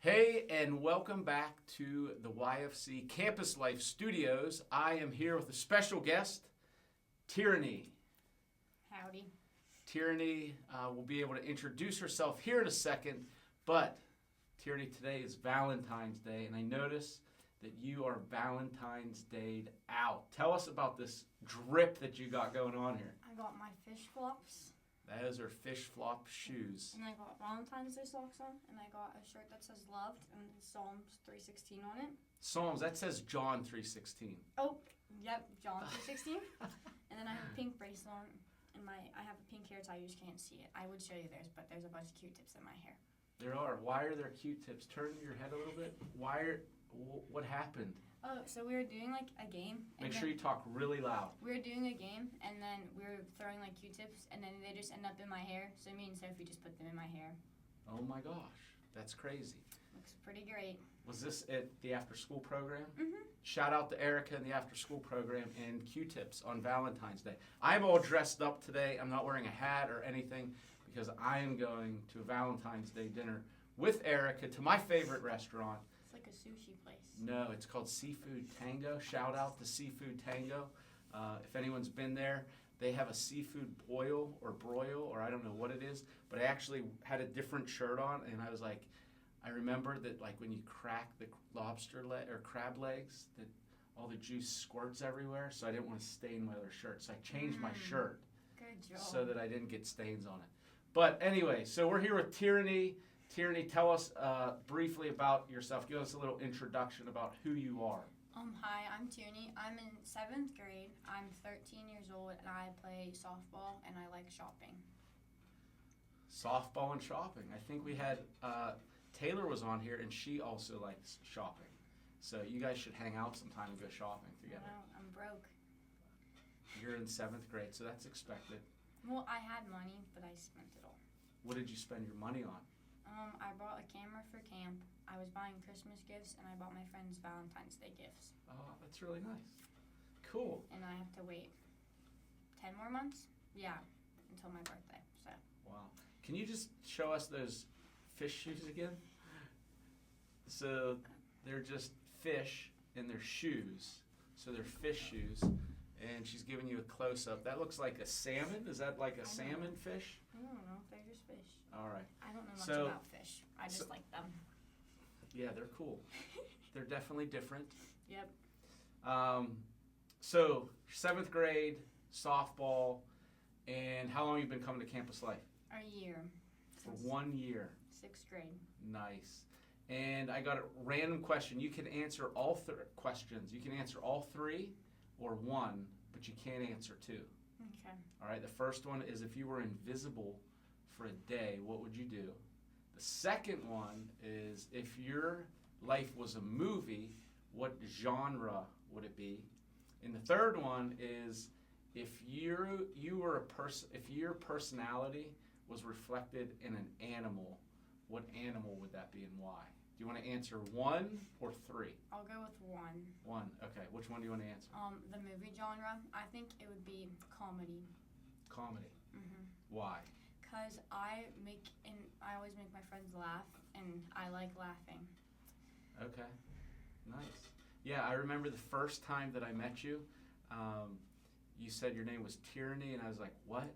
Hey, and welcome back to the YFC Campus Life Studios. I am here with a special guest, Tierney. Howdy. Tierney will be able to introduce herself here in a second, but Tierney, today is Valentine's Day, and I notice that you are Valentine's Day'd out. Tell us about this drip that you got going on here. I got my fish flops. Those are fish flop shoes. And I got Valentine's Day socks on. And I got a shirt that says loved and Psalms 3:16 on it. Psalms, that says John 3:16. Oh, yep, John 3:16. And then I have a pink bracelet on. And I have a pink hair tie. You just can't see it. I would show you theirs, but there's a bunch of Q-tips in my hair. There are. Why are there Q-tips? Turn your head a little bit. What happened? Oh, so we were doing like a game. Make sure you talk really loud. We were doing a game, and then we were throwing like Q-tips, and then they just end up in my hair. So me and Sophie just put them in my hair. Oh my gosh, that's crazy. Looks pretty great. Was this at the after-school program? Mm-hmm. Shout out to Erica in the after-school program and Q-tips on Valentine's Day. I'm all dressed up today. I'm not wearing a hat or anything because I am going to a Valentine's Day dinner with Erica to my favorite restaurant. It's like a sushi place. No, it's called Seafood Tango. Shout out to Seafood Tango. If anyone's been there, they have a seafood boil or broil, or I don't know what it is, but I actually had a different shirt on, and I was like, I remember that like when you crack the lobster leg or crab legs, that all the juice squirts everywhere, so I didn't want to stain my other shirt. So I changed my shirt Good job. so that I didn't get stains on it. But anyway, so we're here with Tierney. Tierney, tell us briefly about yourself. Give us a little introduction about who you are. Hi, I'm Tierney. I'm in 7th grade. I'm 13 years old, and I play softball, and I like shopping. Softball and shopping. I think we had Taylor was on here, and she also likes shopping. So you guys should hang out sometime and go shopping together. Well, I'm broke. You're in 7th grade, so that's expected. Well, I had money, but I spent it all. What did you spend your money on? I bought a camera for camp. I was buying Christmas gifts, and I bought my friends Valentine's Day gifts. Oh, that's really nice. Cool. And I have to wait 10 more months? Yeah, until my birthday. So. Wow. Can you just show us those fish shoes again? So they're just fish and they're shoes. So they're fish shoes. And she's giving you a close-up. That looks like a salmon. Is that like a salmon fish? I don't know. They're just fish. All right. I don't know much So- about fish. I just like them. Yeah, they're cool. They're definitely different. Yep. So 7th grade, softball, and how long have you been coming to Campus Life? A year. For Since 1 year. 6th grade. Nice. And I got a random question. You can answer all questions. You can answer all three or one, but you can't answer two. Okay. All right, the first one is if you were invisible for a day, what would you do? The second one is if your life was a movie, what genre would it be? And the third one is if you were a person, if your personality was reflected in an animal, what animal would that be and why? Do you want to answer one or three? I'll go with one. One. Okay. Which one do you want to answer? The movie genre, I think it would be comedy. Comedy. Mhm. Why? Cause I always make my friends laugh, and I like laughing. Okay. Nice. Yeah, I remember the first time that I met you. You said your name was Tierney, and I was like, what?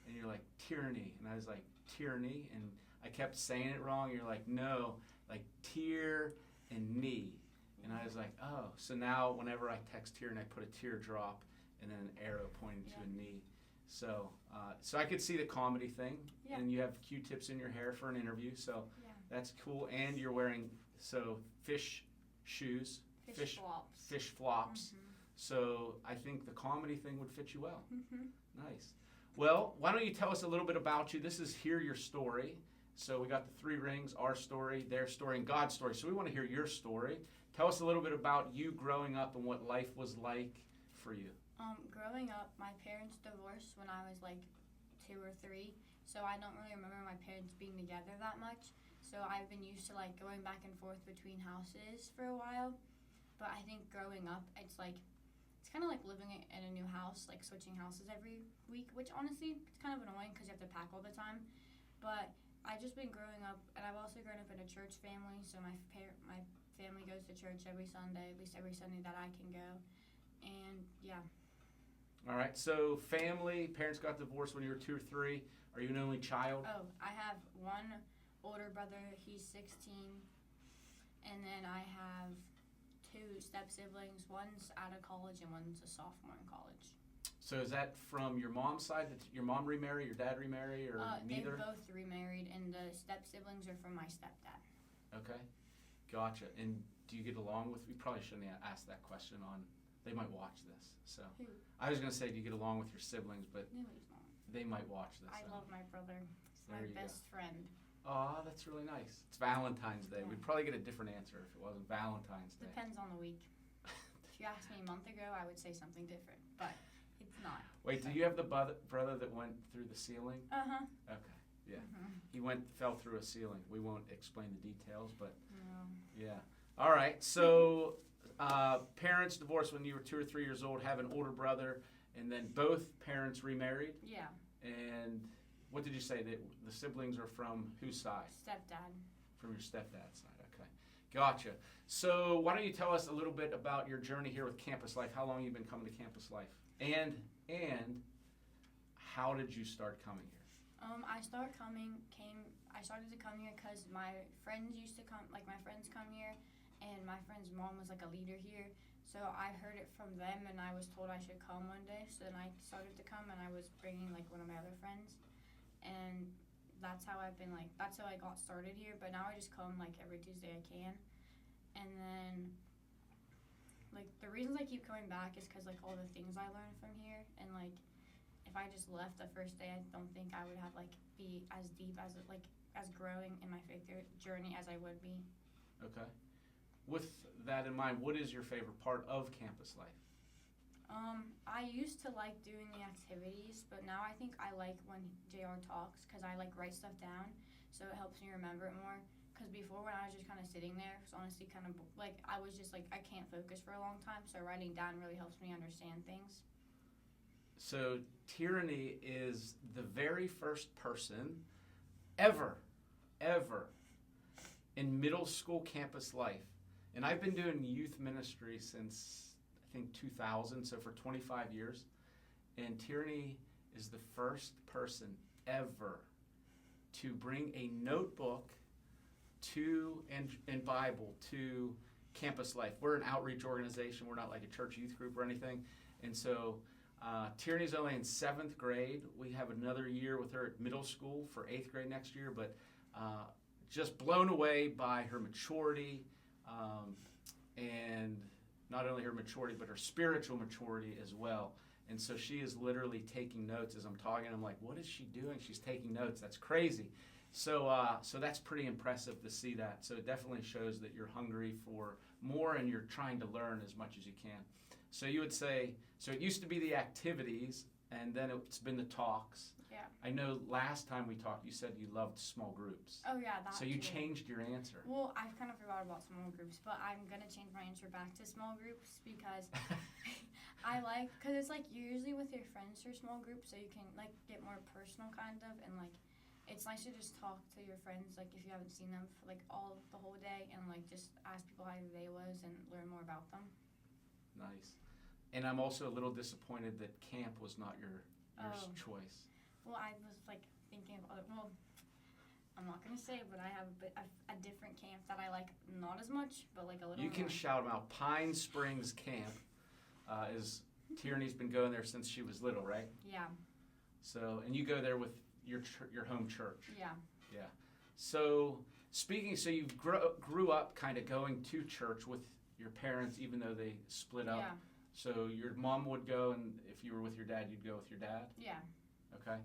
And you're like, Tierney, and I was like, Tierney, and I kept saying it wrong. You're like, no, like tear and knee. And I was like, oh. So now whenever I text Tierney, I put a teardrop and then an arrow pointing to a knee. So I could see the comedy thing. Yeah. And you have Q-tips in your hair for an interview, so Yeah. that's cool. And you're wearing fish shoes, Fish flops. fish flops. Mhm. So I think the comedy thing would fit you well. Mhm. Nice. Well, why don't you tell us a little bit about you? This is Hear Your Story. So we got the 3 rings, our story, their story, and God's story. So we want to hear your story. Tell us a little bit about you growing up and what life was like for you. Growing up, my parents divorced when I was like 2 or 3, so I don't really remember my parents being together that much. So I've been used to like going back and forth between houses for a while. But I think growing up, it's kind of like living in a new house, like switching houses every week, which honestly, it's kind of annoying because you have to pack all the time. But I've just been growing up, and I've also grown up in a church family. So my family goes to church every Sunday, at least every Sunday that I can go. And yeah. All right. So family, parents got divorced when you were 2 or 3. Are you an only child? Oh, I have one older brother. He's 16, and then I have 2 step siblings. One's out of college, and one's a sophomore in college. So is that from your mom's side? Did your mom remarry, your dad remarry, or neither? They both remarried, and the step siblings are from my stepdad. Okay, gotcha. And do you get along with? We probably shouldn't ask that question on. They might watch this. So Who? I was gonna say, do you get along with your siblings? But No, he's not. they might watch this. I love my brother. He's my There you best friend. Oh, that's really nice. It's Valentine's Day. Yeah. We'd probably get a different answer if it wasn't Valentine's Day. Depends on the week. If you asked me a month ago, I would say something different, but it's not. Wait, do you have the brother that went through the ceiling? Uh-huh. Okay, yeah. Mm-hmm. He fell through a ceiling. We won't explain the details, but No. yeah. All right, so parents divorced when you were 2 or 3 years old, have an older brother, and then both parents remarried. Yeah. And what did you say? That the siblings are from whose side? Stepdad. From your stepdad's side. Okay, gotcha. So why don't you tell us a little bit about your journey here with Campus Life? How long you've been coming to Campus Life, and how did you start coming here? I started to come here because my friends used to come. Like my friends come here, and my friend's mom was like a leader here. So I heard it from them, and I was told I should come one day. So then I started to come, and I was bringing like one of my other friends, and that's how I got started here. But now I just come like every Tuesday I can, and then like the reasons I keep coming back is because like all the things I learned from here, and like if I just left the first day, I don't think I would have like be as deep as growing in my faith journey as I would be. Okay. With that in mind, what is your favorite part of Campus Life? I used to like doing the activities, but now I think I like when JR talks because I like write stuff down, so it helps me remember it more. Because before when I was just kind of sitting there, it was honestly kind of like I was just like I can't focus for a long time, so writing down really helps me understand things. So Tierney is the very first person ever in middle school Campus Life. And I've been doing youth ministry since, I think, 2000, so for 25 years. And Tierney is the first person ever to bring a notebook and Bible to Campus Life. We're an outreach organization. We're not like a church youth group or anything. And so Tierney's only in 7th grade. We have another year with her at middle school for 8th grade next year, but just blown away by her maturity, and not only her maturity, but her spiritual maturity as well. And so she is literally taking notes as I'm talking. I'm like, what is she doing? She's taking notes. That's crazy. So that's pretty impressive to see that. So it definitely shows that you're hungry for more and you're trying to learn as much as you can. So you would say, so it used to be the activities, and then it's been the talks. Yeah. I know last time we talked, you said you loved small groups. Oh yeah, that. So you too. changed your answer. Well, I kind of forgot about small groups, but I'm gonna change my answer back to small groups because because it's like you're usually with your friends for small groups, so you can like get more personal kind of, and like it's nice to just talk to your friends like if you haven't seen them for like the whole day, and like just ask people how your day was and learn more about them. Nice. And I'm also a little disappointed that camp was not your choice. Well, I was like thinking of I'm not gonna say, but I have a different camp that I like not as much, but like a little. You can more. shout them out. Pine Springs Camp is Tierney's been going there since she was little, right? Yeah. So, and you go there with your home church. Yeah. Yeah. So so you grew up kind of going to church with your parents, even though they split up. Yeah. So your mom would go, and if you were with your dad, you'd go with your dad? Yeah. Okay.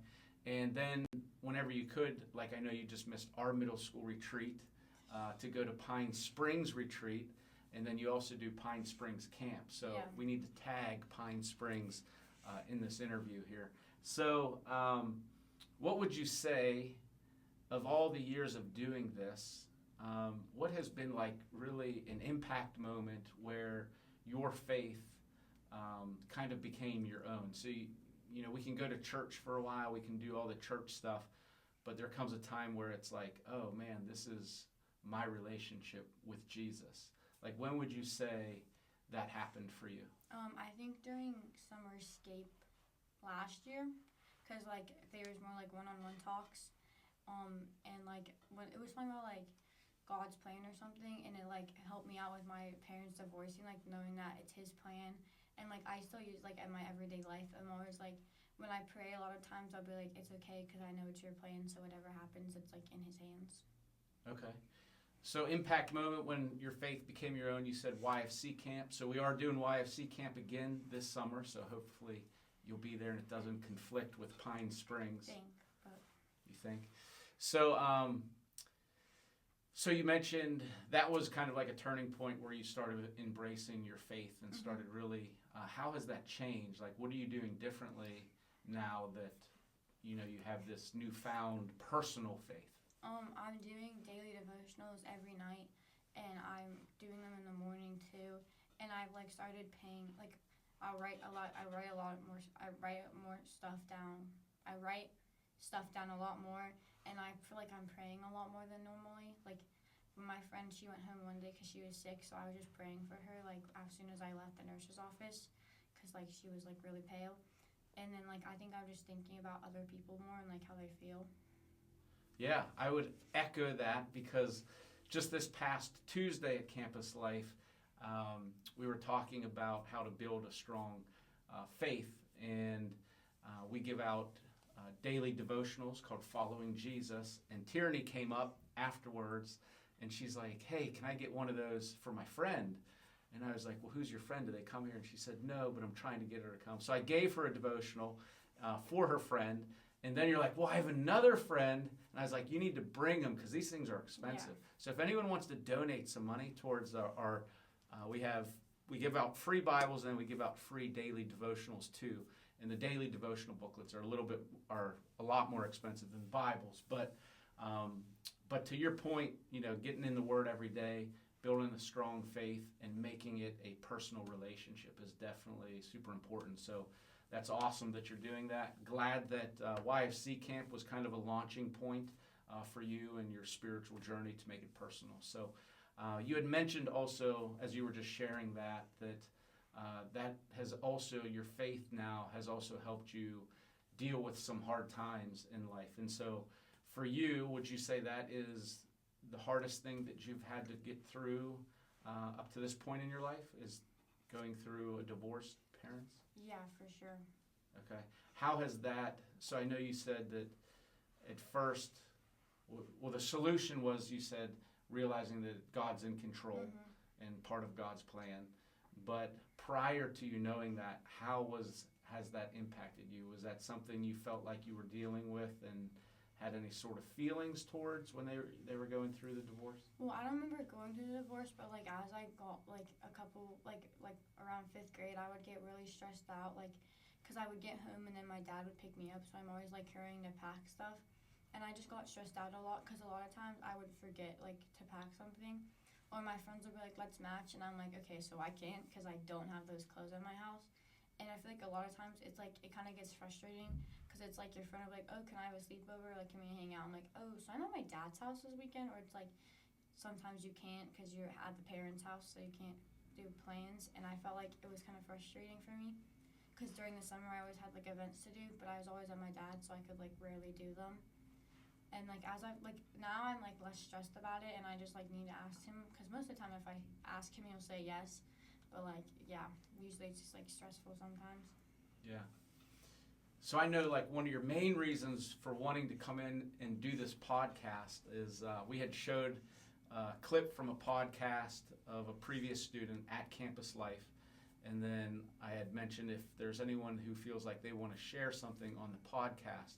And then whenever you could, like I know you just missed our middle school retreat, to go to Pine Springs retreat, and then you also do Pine Springs camp. So Yeah. we need to tag Pine Springs in this interview here. So what would you say, of all the years of doing this, what has been like really an impact moment where your faith kind of became your own? So, we can go to church for a while, we can do all the church stuff, but there comes a time where it's like, oh man, this is my relationship with Jesus. Like, when would you say that happened for you? I think during summer escape last year, because like there was more like one-on-one talks, and like when it was talking about like God's plan or something, and it like helped me out with my parents divorcing, like knowing that it's His plan, and like I still use like in my everyday life. I'm always like when I pray, a lot of times I'll be like, it's okay because I know it's your plan, so whatever happens, it's like in His hands. Okay. So impact moment when your faith became your own, you said YFC camp. So we are doing YFC camp again this summer, so hopefully you'll be there and it doesn't conflict with Pine Springs. You think? So so you mentioned that was kind of like a turning point where you started embracing your faith and started really, how has that changed? Like, what are you doing differently now that, you know, you have this newfound personal faith? I'm doing daily devotionals every night, and I'm doing them in the morning too. And I've like started paying like I write more stuff down. I write stuff down a lot more, and I feel like I'm praying a lot more than normally. Like my friend, she went home one day because she was sick, so I was just praying for her like as soon as I left the nurse's office, because like she was like really pale. And then like I think I'm just thinking about other people more and like how they feel. Yeah, I would echo that, because just this past Tuesday at Campus Life, we were talking about how to build a strong faith, and we give out daily devotionals called Following Jesus, and Tierney came up afterwards, and she's like, hey, can I get one of those for my friend? And I was like, well, who's your friend? Do they come here? And she said, no, but I'm trying to get her to come. So I gave her a devotional for her friend. And then you're like, well, I have another friend. And I was like, you need to bring them because these things are expensive. Yeah. So if anyone wants to donate some money towards our we give out free Bibles, and then we give out free daily devotionals too. And the daily devotional booklets are a lot more expensive than Bibles. But to your point, you know, getting in the Word every day, building a strong faith, and making it a personal relationship is definitely super important. So that's awesome that you're doing that. Glad that YFC camp was kind of a launching point for you and your spiritual journey to make it personal. So you had mentioned also, as you were just sharing that that has also, your faith now has also helped you deal with some hard times in life. And so for you, would you say that is the hardest thing that you've had to get through up to this point in your life, is going through a divorced parents? Yeah, for sure. Okay. How has that, so I know you said that at first, well, the solution was, you said, realizing that God's in control and part of God's plan. But prior to you knowing that, has that impacted you? Was that something you felt like you were dealing with and had any sort of feelings towards when they were going through the divorce? Well, I don't remember going through the divorce, but like as I got like a couple like around 5th grade, I would get really stressed out, like because I would get home and then my dad would pick me up, so I'm always like hurrying to pack stuff, and I just got stressed out a lot because a lot of times I would forget like to pack something, or my friends would be like, let's match, and I'm like, okay, so I can't because I don't have those clothes in my house. And I feel like a lot of times it's like it kind of gets frustrating because it's like your friend will be like, oh, can I have a sleepover? Like, can we hang out? I'm like, oh, so I'm at my dad's house this weekend? Or it's like sometimes you can't because you're at the parents' house, so you can't do plans. And I felt like it was kind of frustrating for me because during the summer I always had like events to do, but I was always at my dad's, so I could like rarely do them. And like as I like now I'm like less stressed about it, and I just like need to ask him, because most of the time if I ask him, he'll say yes. But like, yeah, usually it's just like stressful sometimes. Yeah. So I know like one of your main reasons for wanting to come in and do this podcast is we had showed a clip from a podcast of a previous student at Campus Life. And then I had mentioned if there's anyone who feels like they want to share something on the podcast,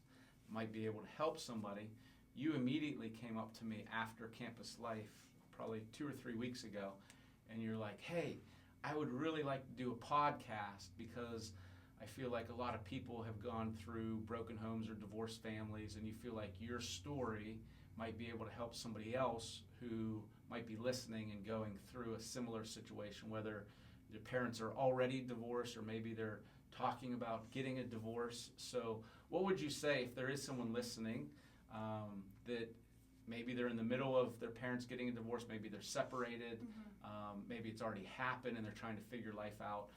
might be able to help somebody. You immediately came up to me after Campus Life, probably 2 or 3 weeks ago, and you're like, hey, I would really like to do a podcast because I feel like a lot of people have gone through broken homes or divorced families, and you feel like your story might be able to help somebody else who might be listening and going through a similar situation, whether their parents are already divorced or maybe they're talking about getting a divorce. So what would you say if there is someone listening that maybe they're in the middle of their parents getting a divorce, maybe they're separated, maybe it's already happened and they're trying to figure life out.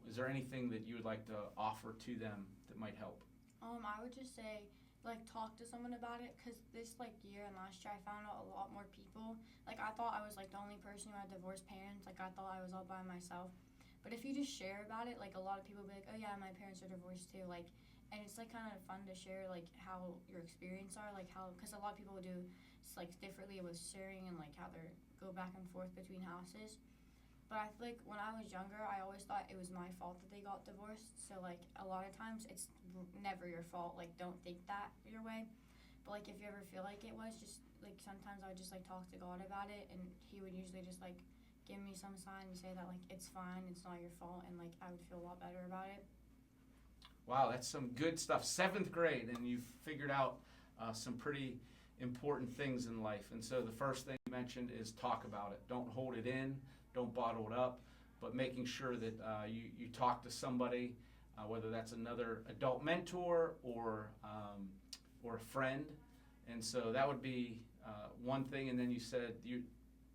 Is there anything that you would like to offer to them that might help? I would just say, talk to someone about it, because this, year and last year I found out a lot more people. I thought I was, the only person who had divorced parents. I thought I was all by myself. But if you just share about it, a lot of people will be like, oh, yeah, my parents are divorced, too. And it's, kind of fun to share, how your experience are, because a lot of people do, differently with sharing and, how they go back and forth between houses. But I feel like when I was younger, I always thought it was my fault that they got divorced. So, a lot of times it's never your fault. Don't think that your way. But, if you ever feel like it was, just, sometimes I would just, talk to God about it. And he would usually just, give me some sign and say that, it's fine, it's not your fault. And, I would feel a lot better about it. Wow, that's some good stuff. 7th grade, and you've figured out some pretty important things in life. And so the first thing you mentioned is talk about it. Don't hold it in. Don't bottle it up, but making sure that you talk to somebody, whether that's another adult mentor or a friend. And so that would be one thing. And then you said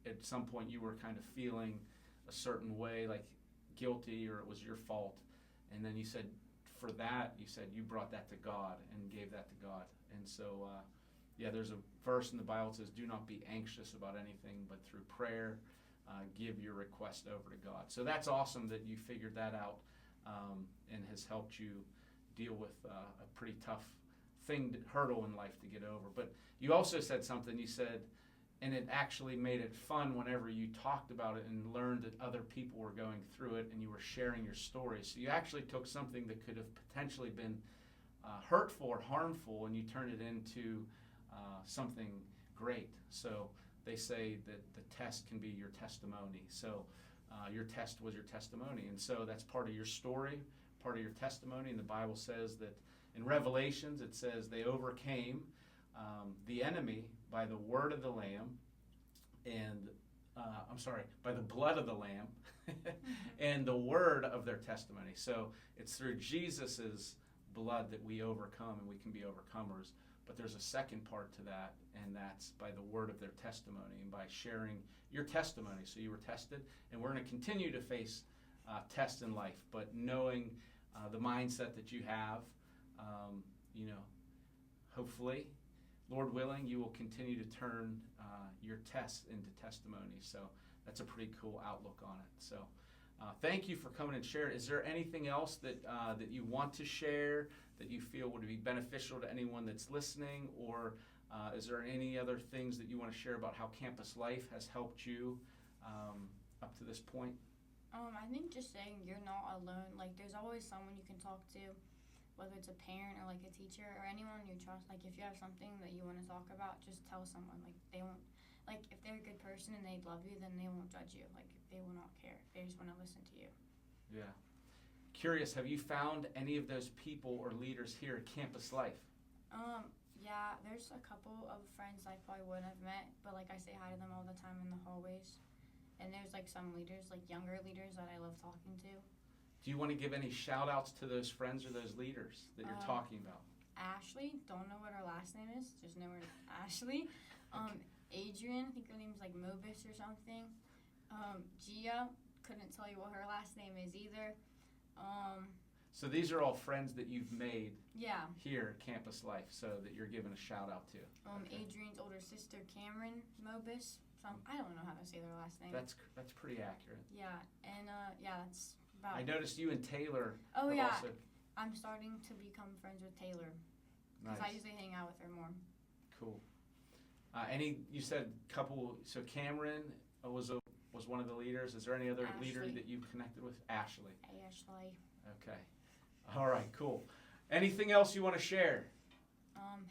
at some point you were kind of feeling a certain way, like guilty, or it was your fault. And then you said for that, you brought that to God and gave that to God. And so, there's a verse in the Bible that says, do not be anxious about anything, but through prayer, give your request over to God. So that's awesome that you figured that out and has helped you deal with a pretty tough hurdle in life to get over. But you also said something, you said, and it actually made it fun whenever you talked about it and learned that other people were going through it and you were sharing your story. So you actually took something that could have potentially been hurtful or harmful and you turned it into something great. So they say that the test can be your testimony. So your test was your testimony. And so that's part of your story, part of your testimony. And the Bible says that in Revelations, it says they overcame the enemy by the word of the Lamb and, by the blood of the Lamb and the word of their testimony. So it's through Jesus's blood that we overcome and we can be overcomers. But there's a second part to that, and that's by the word of their testimony and by sharing your testimony. So you were tested, and we're going to continue to face tests in life, but knowing the mindset that you have, hopefully, Lord willing, you will continue to turn your tests into testimonies. So that's a pretty cool outlook on it. So thank you for coming and sharing. Is there anything else that you want to share that you feel would be beneficial to anyone that's listening, or is there any other things that you want to share about how campus life has helped you up to this point? I think just saying you're not alone. There's always someone you can talk to, whether it's a parent or a teacher or anyone you trust. If you have something that you want to talk about, just tell someone. They won't, if they're a good person and they love you, then they won't judge you. They will not care. They just want to listen to you. Yeah. Curious, have you found any of those people or leaders here at Campus Life? Yeah, there's a couple of friends I probably wouldn't have met, but I say hi to them all the time in the hallways. And there's some leaders, younger leaders that I love talking to. Do you want to give any shout outs to those friends or those leaders that you're talking about? Ashley, don't know what her last name is, just know her Ashley. Adrian, I think her name's Mobis or something. Gia, couldn't tell you what her last name is either. So these are all friends that you've made here at Campus Life, so that you're giving a shout out to. Okay. Adrian's older sister, Cameron Mobis. I don't know how to say their last name. That's pretty accurate. Yeah, and that's about. I noticed you and Taylor. Oh yeah, also... I'm starting to become friends with Taylor. Because I usually hang out with her more. Cool. You said couple. So Cameron was one of the leaders. Is there any other leader that you've connected with? Ashley. Okay. All right. Cool. Anything else you want to share?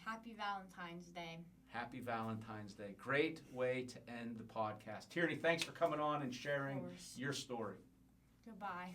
Happy Valentine's Day. Happy Valentine's Day. Great way to end the podcast. Tierney, thanks for coming on and sharing your story. Goodbye.